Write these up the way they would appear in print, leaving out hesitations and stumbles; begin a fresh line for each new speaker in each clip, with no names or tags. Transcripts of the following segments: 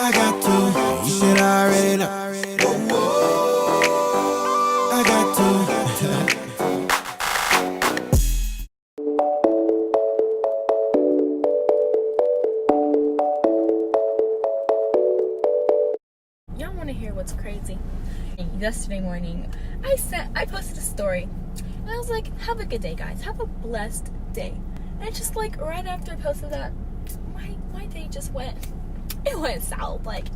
I got to, you should already know. I got to.
Y'all want to hear what's crazy? Yesterday morning, I posted a story, and I was like, "Have a good day, guys. Have a blessed day." And just like right after I posted that, my day just went south. Like,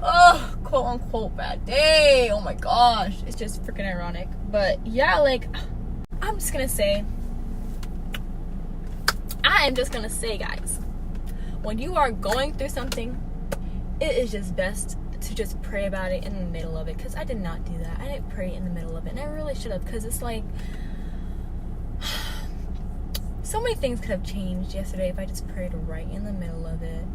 oh, quote unquote bad day. Oh my gosh, it's just freaking ironic. But yeah, like, I am just gonna say, guys, when you are going through something, it is just best to just pray about it in the middle of it, because I did not do that. I didn't pray in the middle of it, and I really should have, because it's like so many things could have changed yesterday if I just prayed right in the middle of it.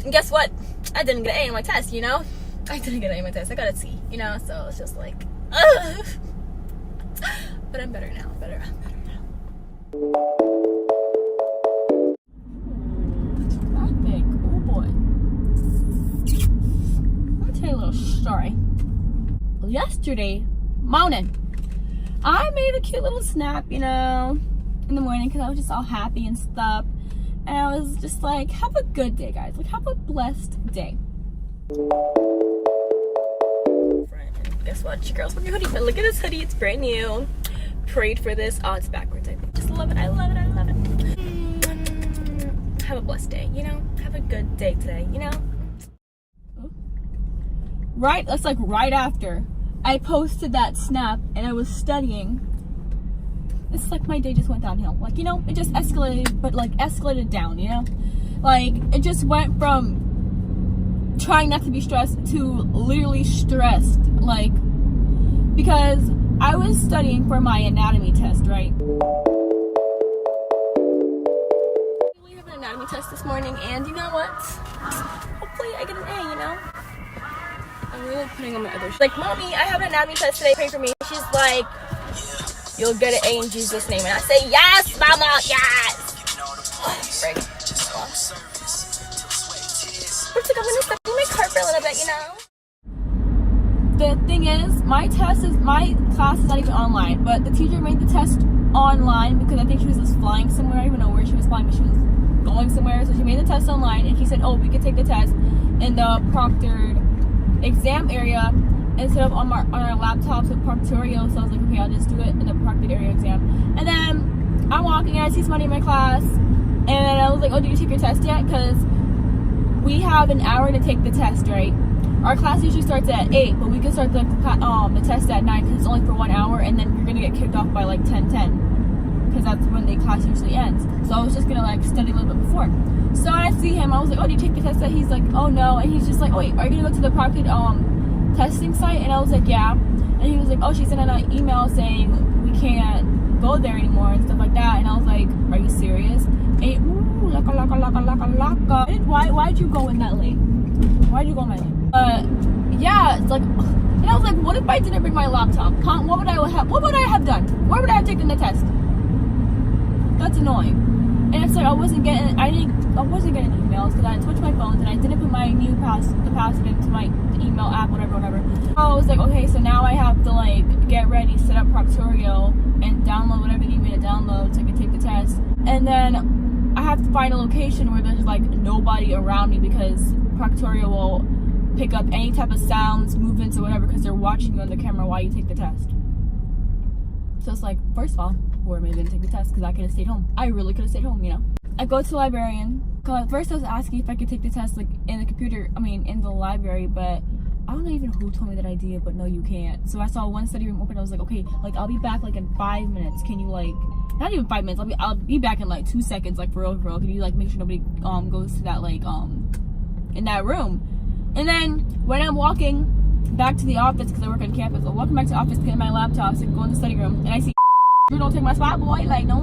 And guess what? I didn't get an A in my test, you know? I didn't get an A in my test. I got a C, you know? So it's just like, ugh. But I'm better now. I'm better now. Traffic. Oh boy. Let me tell you a little story. Yesterday morning, I made a cute little snap, you know, in the morning, because I was just all happy and stuff. And I was just like, have a good day, guys. Like, have a blessed day. And guess what? Your girl's wearing a hoodie. But look at this hoodie. It's brand new. Prayed for this. Oh, it's backwards. I just love it. I love it. I love it. Have a blessed day, you know? Have a good day today, you know? Right? That's like right after I posted that snap and I was studying. It's like my day just went downhill. Like, you know, it just escalated, but like escalated down, you know? Like, it just went from trying not to be stressed to literally stressed. Like, because I was studying for my anatomy test, right? We have an anatomy test this morning, and you know what? Hopefully I get an A, you know? I'm really putting on my other like, Mommy, I have an anatomy test today, pray for me. She's like, you'll get an A in Jesus' name. And I say, yes, Mama, yes. Right. Looks like I'm gonna step in my car for a little bit, you know? The thing is, my class is not even online, but the teacher made the test online because I think she was just flying somewhere. I don't even know where she was flying, but she was going somewhere. So she made the test online, and she said, oh, we could take the test in the proctored exam area instead of on our laptops with Proctorio. So I was like, okay, I'll just do it in the proctored area exam. And then I'm walking and I see somebody in my class, and I was like, oh, did you take your test yet? Because we have an hour to take the test, right? Our class usually starts at 8, but we can start the test at 9 because it's only for 1 hour, and then you're gonna get kicked off by like 10:10 because that's when the class usually ends. So I was just gonna like study a little bit before. So I see him, I was like, oh, did you take the test yet? He's like, oh no. And he's just like, oh wait, are you gonna go to the proctored testing site? And I was like, yeah. And he was like, oh, she sent an email saying we can't go there anymore and stuff like that. And I was like, are you serious? And why'd you go in that lane? Why'd you go in my lane? Yeah, it's like, and I was like, what if I didn't bring my laptop? What would I have done? Where would I have taken the test? That's annoying. And it's like I wasn't getting emails because I switched my phones and I didn't put my new password into my email app, whatever. I was like, okay, so now I have to like get ready, set up Proctorio, and download whatever they need me to download so I can take the test. And then I have to find a location where there's like nobody around me because Proctorio will pick up any type of sounds, movements, or whatever because they're watching you on the camera while you take the test. So it's like, first of all, where am I going to take the test? Because I could have stayed home. I really could have stayed home, you know. I go to the librarian. Cause at first I was asking if I could take the test like in the library, but I don't know even who told me that idea, but no, you can't. So I saw one study room open. I was like, okay, like I'll be back like in 5 minutes. Can you like, not even 5 minutes, I'll be back in like 2 seconds, like for real. Can you like make sure nobody goes to that like in that room? And then when I'm walking back to the office, because I work on campus, I'm walking back to the office, getting my laptop, so I can go in the study room, and I see, don't take my spot, boy. Like, no,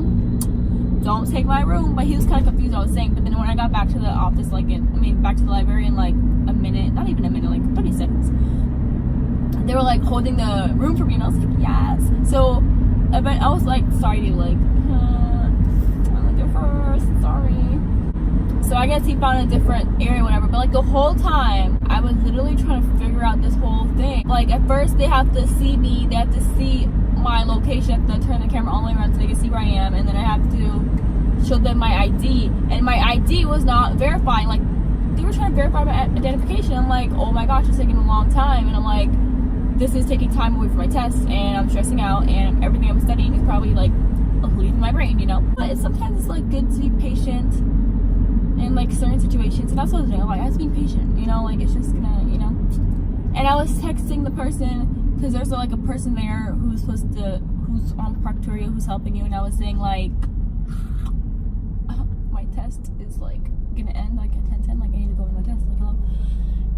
don't take my room. But he was kind of confused what I was saying. But then when I got back to the office, back to the library in like a minute, not even a minute, like 30 seconds, they were like holding the room for me, and I was like, yes. So I was like, sorry, dude, like, I'm like, there first, sorry. So I guess he found a different area, whatever. But like the whole time, I was literally trying to figure out this whole thing. Like at first, they have to see me. They have to see my location. I have to turn the camera all the way around so they can see where I am, and then I have to show them my ID. And my ID was not verifying. Like they were trying to verify my identification. I'm like, oh my gosh, it's taking a long time. And I'm like, this is taking time away from my test, and I'm stressing out, and everything I'm studying is probably like leaving my brain, you know. But sometimes it's like good to be patient in like certain situations, and that's what I was doing. Like I was being patient, you know, like it's just gonna, you know. And I was texting the person because there's like a person there who's on Proctoria who's helping you, and I was saying like my test is like gonna end like at 10:10, like I need to go in my test, like hello.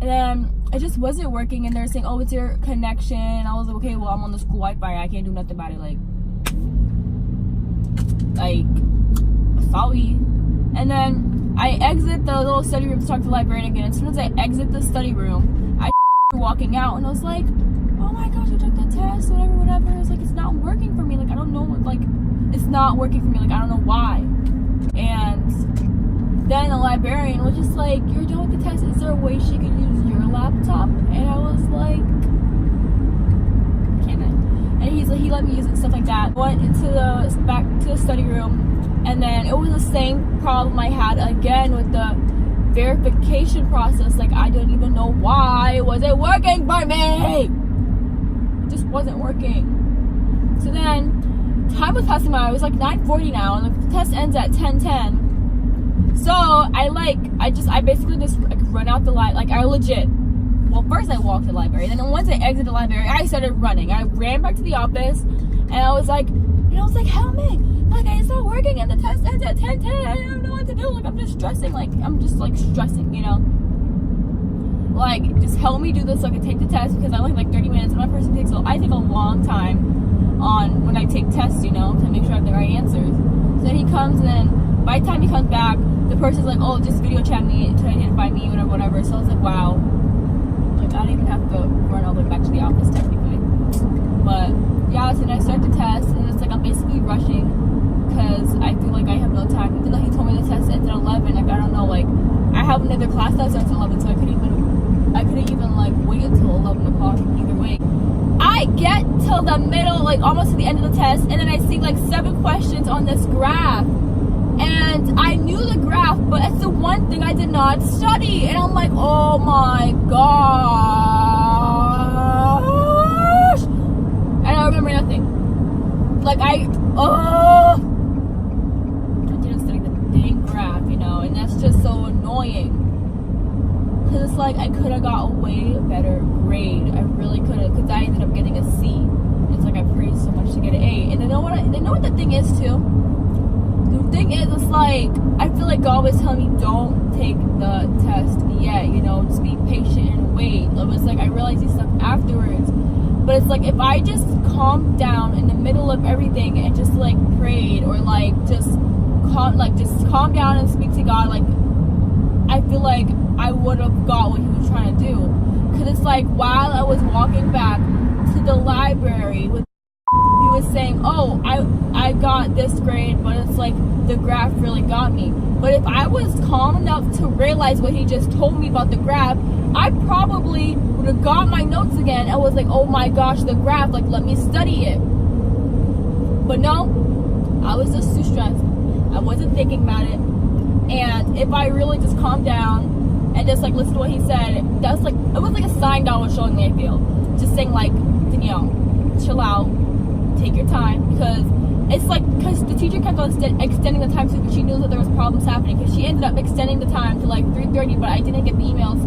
And then it just wasn't working, and they're saying, oh, it's your connection. I was like, okay, well, I'm on the school Wi-Fi, I can't do nothing about it, like sorry. And then I exit the little study room to talk to the librarian again. As soon as I exit the study room, I walking out, and I was like, oh my gosh, I took the test, whatever. It's like, it's not working for me. Like, I don't know what, like, it's not working for me. Like, I don't know why. And then the librarian was just like, you're done with the test. Is there a way she could use your laptop? And I was like, can I? And he's like, he let me use it and stuff like that. Went into back to the study room. And then it was the same problem I had again with the verification process. Like, I didn't even know why it wasn't working for me. It just wasn't working. So then, time was passing by. It was like 9:40 now, and the test ends at 10:10. So, I basically just like, run out the light. Like, I legit, well, first I walked to the library. Then once I exited the library, I started running. I ran back to the office, and I was like, help me. Like, it's not working, and the test ends at 10:10. I don't know what to do. Like, I'm just stressing. Like, I'm just, like, stressing, you know? Like, just help me do this so I can take the test, because I only have, like, 30 minutes, and my person takes, so I take a long time on when I take tests, you know, to make sure I have the right answers. So then he comes, and then by the time he comes back, the person's like, oh, just video chat me to identify me, whatever. So I was like, wow. Like, I don't even have to run all the way back to the office, technically. But, yeah, so then I start the test, and it's like I'm basically rushing, because I feel like I have no time. Even though he told me the test ends at 11, like, I don't know, like, I have another class that starts at 11, so I couldn't even like wait until 11 o'clock either way. I get till the middle, like almost to the end of the test, and then I see like 7 questions on this graph, and I knew the graph, but it's the one thing I did not study, and I'm like, oh my gosh, and I remember nothing. Like I didn't study the dang graph, you know, and that's just so annoying. Because it's like I could have got a way better grade. I really could have, because I ended up getting a C. It's like I prayed so much to get an A. And they know what the thing is too? The thing is, it's like I feel like God was telling me, don't take the test yet, you know, just be patient and wait. It was like I realized these stuff afterwards. But it's like if I just calmed down in the middle of everything and just like prayed, or like just calm down and speak to God, like I feel like I would have got what he was trying to do. Because it's like while I was walking back to the library, he was saying, oh, I got this grade, but it's like the graph really got me. But if I was calm enough to realize what he just told me about the graph, I probably would have got my notes again and was like, oh my gosh, the graph, like let me study it. But no, I was just too stressed. I wasn't thinking about it. And if I really just calmed down and just like listen to what he said, it was like a sign God was showing me, I feel. Just saying like, Danielle, chill out, take your time, because it's like, because the teacher kept on extending the time too, because she knew that there was problems happening, because she ended up extending the time to like 3:30, but I didn't get the emails,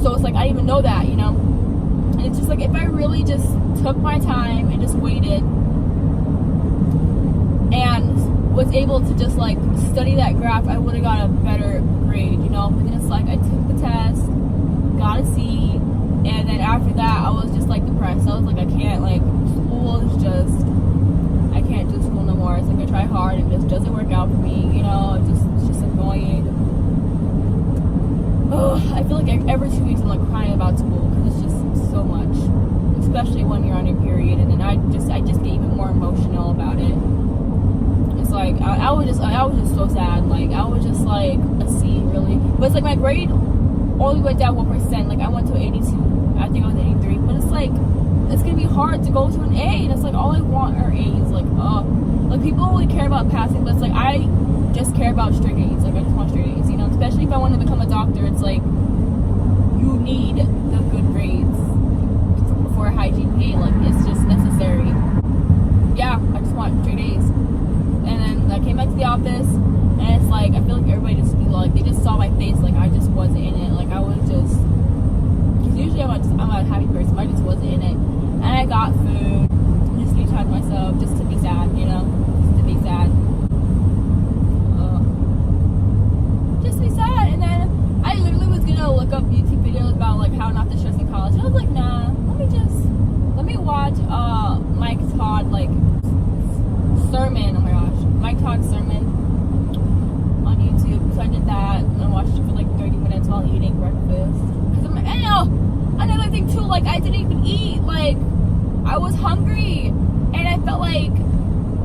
so it's like I didn't even know that, you know. And it's just like if I really just took my time and just waited and was able to just like study that graph, I would have got a better grade, you know. But then it's like I took the test, got a C, and then after that I was just like depressed. I was like, I can't, like school is just, I can't do school no more. It's like I try hard and it just doesn't work out for me, you know. It's just annoying. Oh, I feel like every 2 weeks I'm like crying about school because it's just so much, especially when you're on your period, and then I just get even more emotional about it. just like, I was just so sad. Like, I was just like a C, really. But it's like my grade only went down 1%. Like, I went to 82. I think I was 83. But it's like, it's gonna be hard to go to an A, and it's like all I want are A's. Like people only care about passing, but it's like I just care about straight A's. Like, I just want straight A's, you know. Especially if I want to become a doctor, it's like you need the good grades for a high GPA. Like, it's just necessary. Yeah, I just want straight A's. And then I came back to the office, and it's like I feel like everybody just like they just saw my face. Like, I just wasn't in it. Like, I was just, because usually I'm a happy person, but I just wasn't in it. And I got food, just to recharge myself, just to be sad, you know, just to be sad. Just to be sad. And then I literally was gonna look up YouTube videos about like how not to stress in college. And I was like, nah, let me watch Mike Todd like sermon. Oh my gosh, Mike Todd's sermon on YouTube. So I did that, and I watched it for like 30 minutes while eating breakfast. Another thing too, like I didn't even eat. Like, I was hungry, and I felt like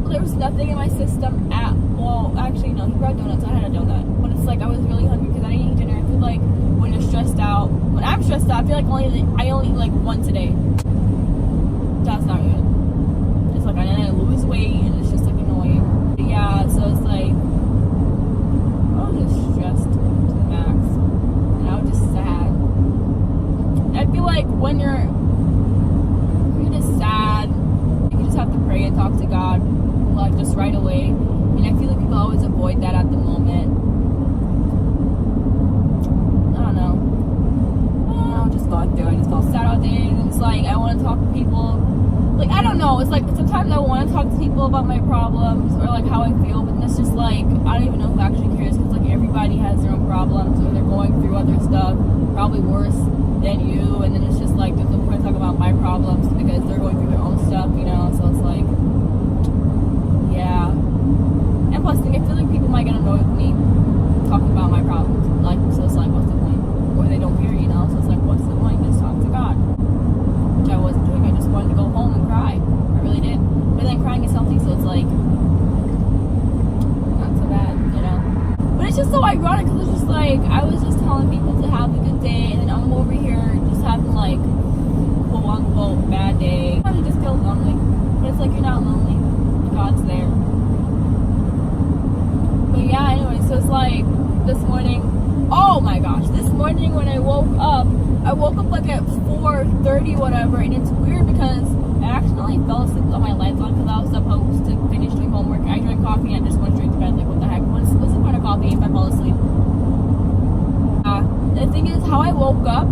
there was nothing in my system at all. Actually, no, he brought donuts. I had a donut, but it's like I was really hungry because I didn't eat dinner. I feel like when you're stressed out, when I'm stressed out, I feel like I only eat like once a day. That's not good. It's like I lose weight, and it's just like annoying. But yeah, so it's like I was just stressed to the max, and I was just sad. I feel like when you're just sad, you just have to pray and talk to God, like, just right away. And I feel like people always avoid that at the moment. I don't know. I'm just going through it. I just felt sad all day, and it's like I want to talk to people. Like, I don't know. It's like sometimes I want to talk to people about my problems or like how I feel, but it's just like I don't even know who actually cares, because like everybody has their own problems, or they're going through other stuff, probably worse than you, and then it's just like there's no point talking about my problems because they're going through their own stuff, you know. So it's like, yeah. And plus, I feel like people might get annoyed with me talking about my problems. Like, so it's like, what's the point? Or they don't care, you know. So it's like, what's the point? Just talk to God, which I wasn't doing. I just wanted to go home and cry. I really did. But then crying is healthy, so it's like not so bad, you know. But it's just so ironic because it's just like I was just telling people to have a good day, and then I'm over here just having like quote unquote bad day. I just feel lonely, but it's like you're not lonely. God's there. But yeah, anyway, so it's like this morning. Oh my gosh, this morning when I woke up like at 4:30 whatever, and it's weird because I accidentally fell asleep with all my lights on because I was supposed to finish doing homework. I drank coffee and I just went straight to bed. Like, what the heck? What's the point of coffee if I fall asleep? The thing is, how I woke up,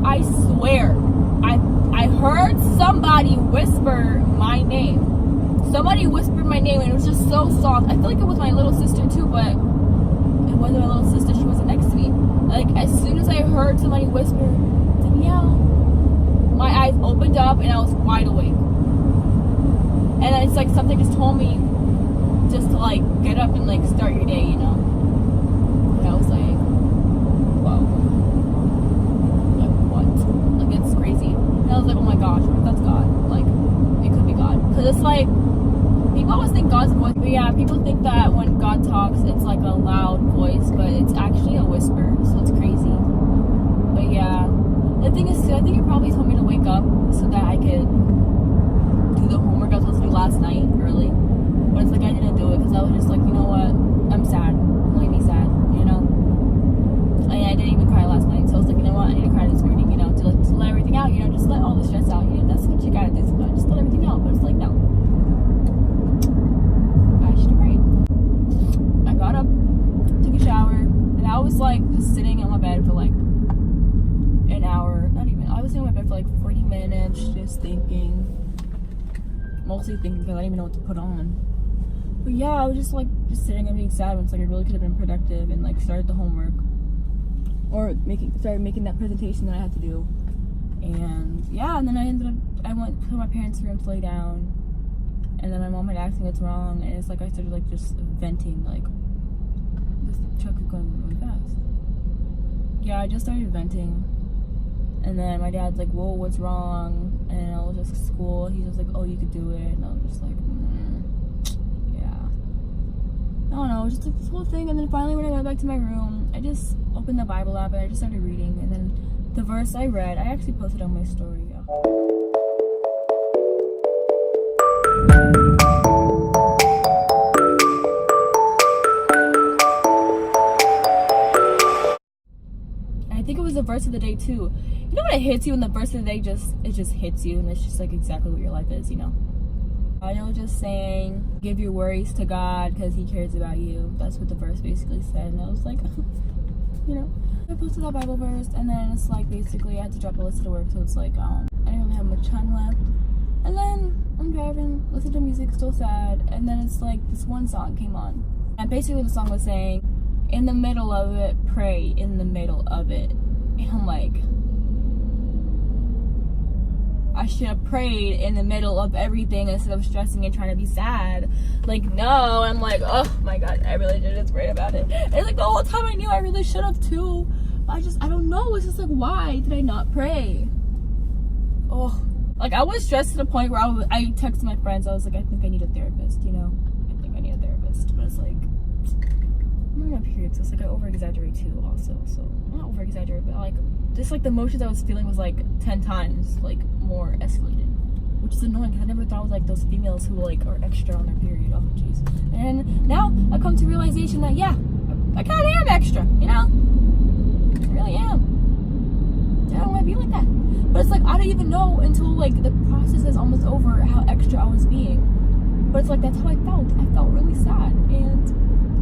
I swear, I heard somebody whisper my name. Somebody whispered my name, and it was just so soft. I feel like it was my little sister too, but it wasn't my little sister. She wasn't next to me. Like, as soon as I heard somebody whisper, Danielle, my eyes opened up and I was wide awake. And then it's like something just told me just to like get up and like start your day, you know. And I was like, whoa. Like, what? Like, it's crazy. And I was like, oh my gosh, what if that's God? Like, it could be God. Because it's like, people always think God's voice, but yeah, people think that when God talks, it's like a loud voice, but it's actually a whisper, so it's crazy. But yeah, the thing is, I think he probably told me to wake up so that I could do the homework I was supposed to do last night early, but it's like I didn't do it because I was just like, you know what, I'm sad, leave me sad, you know. And I didn't even cry last night, so I was like, you know what, I need to cry this morning, you know, to let everything out, you know, just let all the stress out, you know, that's what you gotta do sometimes, just let everything out. But it's like, no, I should have prayed. I got up, took a shower, and I was like just sitting on my bed for like an hour, not even, I was sitting on my bed for like 40 minutes just thinking, mostly thinking because I didn't even know what to put on. But yeah, I was just like just sitting and being sad when it's like I really could have been productive and like started the homework or started making that presentation that I had to do. And yeah, and then I went to my parents' room to lay down, and then my mom had asked me what's wrong, and it's like I started like just venting, like this truck is going really fast. Yeah, I just started venting. And then my dad's like, whoa, what's wrong? And I was just at school. He's just like, oh, you could do it. And I was just like, yeah. I don't know, just like this whole thing. And then finally when I went back to my room, I just opened the Bible app and I just started reading. And then the verse I read, I actually posted on my story. I think it was the verse of the day too. You know when it hits you and the verse of the day just hits you, and it's just like exactly what your life is, you know. I know, just saying, give your worries to God because He cares about you. That's what the verse basically said, and I was like, you know. I posted that Bible verse, and then it's like basically I had to drop a list to work, so it's like I didn't really have much time left. And then I'm driving, listen to music, still sad, and then it's like this one song came on, and basically the song was saying, in the middle of it, pray in the middle of it. And I'm like, I should have prayed in the middle of everything instead of stressing and trying to be sad. Like, no. I'm like, oh my God, I really should have prayed about it. And like the whole time I knew I really should have too. I don't know. It's just like, why did I not pray? Oh, like I was stressed to the point where I texted my friends. I was like, I think I need a therapist, you know? I think I need a therapist. But it's like, I'm on my period, so it's like I over-exaggerate too also. So, not over-exaggerate, but like, just like the emotions I was feeling was like 10 times like more escalated. Which is annoying because I never thought it was like those females who like are extra on their period. Oh, jeez. And now I come to realization that, yeah, I kind of am extra, you know? I really am. I don't want to be like that. But it's like, I don't even know until like the process is almost over how extra I was being. But it's like, that's how I felt. I felt really sad. And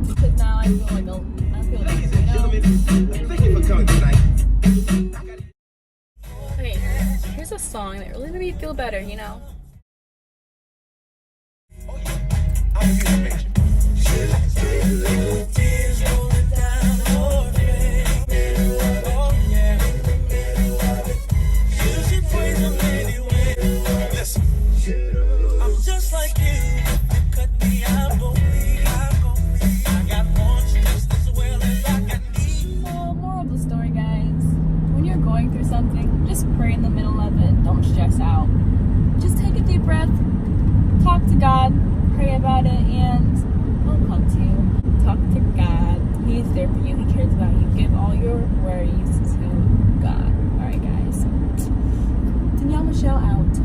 because now I feel like I feel like, you know?
Thank you for coming tonight.
Okay, here's a song that really made me feel better, you know?
I'm a music major. Listen, I'm just like you. Cut me out, go me. I got one just as well as I can eat.
So, moral of the story, guys. When you're going through something, just pray in the middle of it. Don't stress out. Just take a deep breath. Talk to God. Pray about it, and He'll come to you. Talk to God. He's there for you. He cares about you. Give all your worries to God. Alright, guys. Danielle Michelle out.